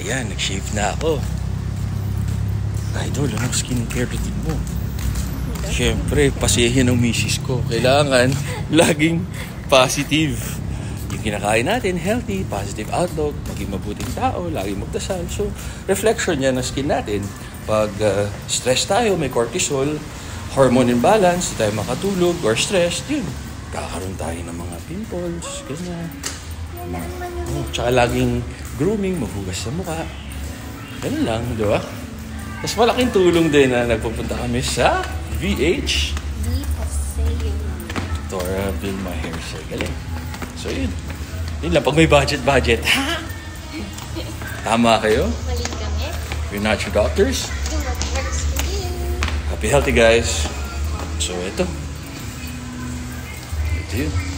Ayan, nag-shave na ako. Idol, anong skincare routine mo? Siyempre, pasihin ng misis ko. Kailangan laging positive. Yung kinakain natin, healthy, positive outlook, maging mabuting tao, laging magdasal. So, reflection yan ng skin natin. Pag stress tayo, may cortisol, hormone imbalance, di tayo makatulog, or stress, yun. Kakaroon tayo ng mga pimples, ganyan. Tsaka laging grooming, maghugas sa mukha. Ganun lang, di ba? Mas malaking tulong din na nagpupunta kami sa VH. Dora Vilma Hair Salon. Galing. So yun. Yun lang, pag may budget. Ha? Tama kayo? Mali kami. We're not your doctors. Do what works for you. Happy healthy guys. So ito. Ito yun.